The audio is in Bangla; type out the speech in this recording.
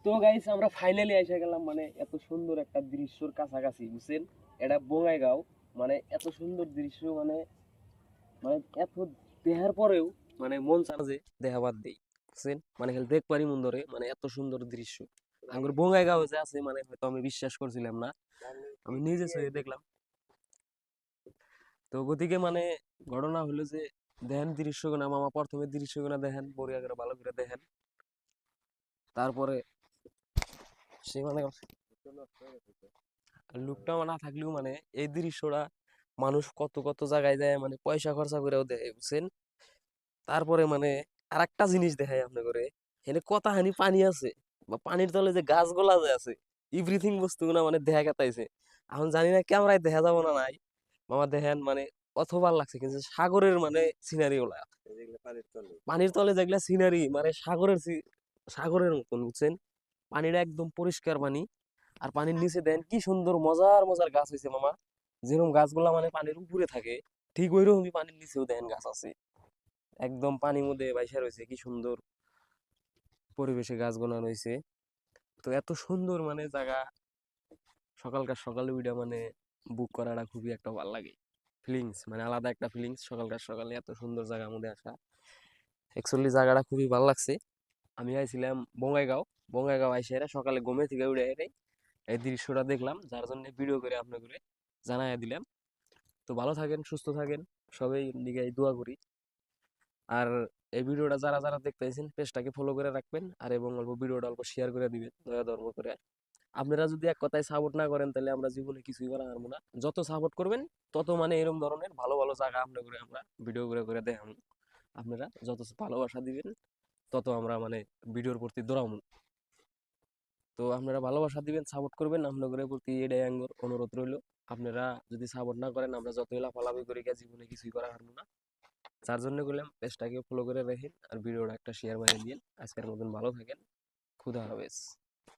তো গাইস আমরা ফাইনালি এসে গেলাম মানে এত সুন্দর একটা দৃশ্যর কাছাকাছি বুঝছেন। এটা বঙ্গাইগাঁও, মানে এত সুন্দর দৃশ্য, মানে মানে এত দেখার পরেও মানে মন চায় না যে দেখা বাদ দেই, বুঝছেন। মানে খালি দেখবারই মন ধরে, মানে এত সুন্দর দৃশ্য আমার বঙ্গাইগাঁও যে আছে, মানে হয়তো আমি বিশ্বাস করছিলাম না, আমি নিজে চোখে দেখলাম। তো গতিকে মানে ঘটনা হলো যে দেখেন দৃশ্যগুলো, মামা প্রথমে দৃশ্যগুলো দেখেন, বড়িয়া করে ভালো করে দেখেন। তারপরে সে মানে লুকটা না থাকলেও মানে এই দৃশ্যটা মানুষ কত কত জায়গায় যায়, মানে পয়সা খরচা করেও দেখে, বুঝছেন। তারপরে মানে আর একটা জিনিস দেখায় আপনি করে, এখানে কতখানি পানি আছে, বা পানির তলে যে গাছগুলা যে আছে, এভরিথিং বস্তুগুলা মানে দেখা গেতাইছে। এখন জানি না ক্যামেরায় দেখা যাবো না নাই, মামা দেখেন মানে কত ভালো লাগছে, কিন্তু সাগরের মানে সিনারি গুলা, পানির তলে যেগুলা সিনারি, মানে সাগরের মতন, বুঝছেন। পানিটা একদম পরিষ্কার পানি, আর পানির নিচে দেন কি সুন্দর মজার মজার গাছ হয়েছে মামা। যেরকম গাছগুলা মানে পানির উপরে থাকে, ঠিক ওই রকমই পানির নিচেও দেন গাছ আছে, একদম পানির মধ্যে বাইসা রয়েছে, কি সুন্দর পরিবেশে গাছগুলা রয়েছে। তো এত সুন্দর মানে জায়গা, সকালকার সকালে ওইটা মানে বুক করাটা খুবই একটা ভালো লাগে, ফিলিংস মানে আলাদা একটা ফিলিংস, সকালকার সকালে এত সুন্দর জায়গার মধ্যে আসা। অ্যাকচুয়ালি জায়গাটা খুবই ভালো লাগছে। আমি আইছিলাম বঙ্গাইগাঁও, বঙ্গাইগাঁও আইসে এরা সকালে ঘুমে থেকে উঠে এরাই এই দৃশ্যটা দেখলাম, যার জন্য ভিডিও করে আপনার করে জানাই দিলাম। তো ভালো থাকেন, সুস্থ থাকেন, সবাই দিকে দোয়া করি। আর এই ভিডিওটা যারা যারা দেখতেছেন পেজটাকে ফলো করে রাখবেন, আর এবং অল্প ভিডিওটা অল্প শেয়ার করে দিবেন দয়া ধর্ম করে। আপনারা যদি এক কথায় সাপোর্ট না করেন তাহলে আমরা জীবনে কিছুই করা পারবো না। যত সাপোর্ট করবেন তত মানে এরকম ধরনের ভালো ভালো জায়গা আপনার করে আমরা ভিডিও করে করে দেখাবো। আপনারা যত ভালোবাসা দিবেন তত আমরা মানে ভিডিওর প্রতি দৌড়াবো। তো আপনারা ভালোবাসা দিবেন, সাপোর্ট করবেন, আপনাদের প্রতি এটাই আঙ্গুর অনুরোধ রইলো। আপনারা যদি সাপোর্ট না করেন আমরা যতই লাফালাফি করি গিয়া জীবনে কিছুই করা পারবো না। যার জন্য বললাম পেজটাকে ফলো করে রাখেন, আর ভিডিওটা একটা শেয়ার বানিয়ে দিন। আজকের মতন ভালো থাকেন, খুদা হাফেজ।